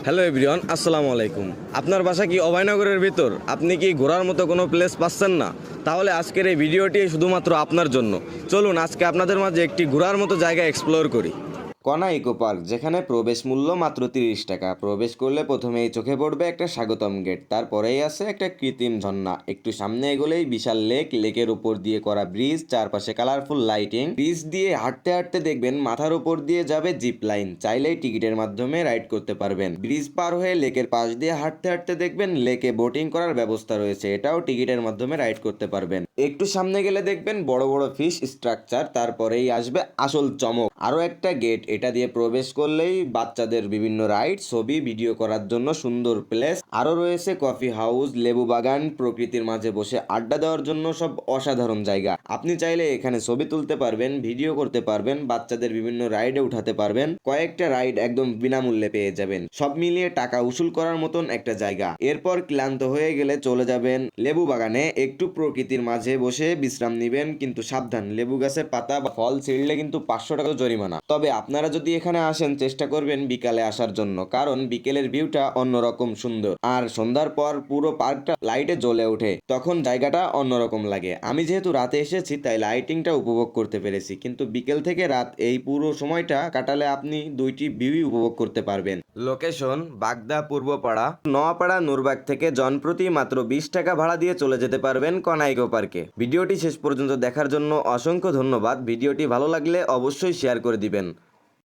Hello everyone, আসসালামু আলাইকুম। আপনার বাসা কি অভয়নগরের ভিতর? আপনি কি ঘোরার মতো কোনো প্লেস পাচ্ছেন না? তাহলে আজকের এই ভিডিওটি শুধুমাত্র আপনার জন্য। চলুন আজকে আপনাদের মাঝে একটি ঘোরার মতো জায়গা এক্সপ্লোর করি। কনা ইকো পার্ক, যেখানে প্রবেশ মূল্য মাত্র 30 টাকা। প্রবেশ করলে প্রথমেই চোখে পড়বে একটা স্বাগতম গেট, তারপরেই আছে একটা কৃত্রিম ঝর্ণা। একটু সামনে এগোলেই বিশাল লেক, লেকের উপর দিয়ে করা ব্রিজ, চারপাশে কালারফুল লাইটিং। ব্রিজ দিয়ে হাঁটতে হাঁটতে দেখবেন মাথার উপর দিয়ে যাবে জিপ লাইন, চাইলেই টিকিটের মাধ্যমে রাইড করতে পারবেন। ব্রিজ পার হয়ে লেকের পাশ দিয়ে হাঁটতে হাঁটতে দেখবেন লেকে বোটিং করার ব্যবস্থা রয়েছে, এটাও টিকিটের মাধ্যমে রাইড করতে পারবেন। একটু সামনে গেলে দেখবেন বড় বড় ফিশ স্ট্রাকচার, তারপরেই আসবে আসল চমক, আরো একটা গেট। এটা দিয়ে প্রবেশ করলেই বাচ্চাদের বিভিন্ন রাইড, ছবি, ভিডিও করার জন্য সুন্দর প্লেস। আরো রয়েছে কফি হাউস, লেবু বাগান, প্রকৃতির মাঝে বসে আড্ডা দেওয়ার জন্য সব অসাধারণ জায়গা। আপনি চাইলে এখানে ছবি তুলতে পারবেন, ভিডিও করতে পারবেন, বাচ্চাদের বিভিন্ন রাইডে উঠাতে পারবেন। কয়েকটা রাইড একদম বিনামূল্যে পেয়ে যাবেন। সব মিলিয়ে টাকা উসুল করার মতন একটা জায়গা। এরপর ক্লান্ত হয়ে গেলে চলে যাবেন লেবু বাগানে, একটু প্রকৃতির মাঝে বসে বিশ্রাম নিবেন। কিন্তু সাবধান, লেবু গাছের পাতা বা ফল ছিঁড়লে কিন্তু 500 টাকা জরিমানা। তবে আপনারা যদি এখানে আসেন চেষ্টা করবেন বিকালে আসার জন্য, কারণ বিকেলের ভিউটা অন্যরকম সুন্দর। আর সন্ধ্যার পর পুরো পার্কটা লাইটে জ্বলে ওঠে, তখন জায়গাটা অন্যরকম লাগে। আমি যেহেতু রাতে এসেছি তাই লাইটিংটা উপভোগ করতে পেরেছি, কিন্তু বিকেল থেকে রাত এই পুরো সময়টা কাটালে আপনি দুইটি ভিউই উপভোগ করতে পারবেন। লোকেশন বাগদা পূর্বপাড়া, নোয়াপাড়া, নূরবাগ থেকে জনপ্রতি মাত্র 20 টাকা ভাড়া দিয়ে চলে যেতে পারবেন কনা ইকো পার্কে। ভিডিওটি শেষ পর্যন্ত দেখার জন্য অসংখ্য ধন্যবাদ। ভিডিওটি ভালো লাগলে অবশ্যই শেয়ার করে দিবেন।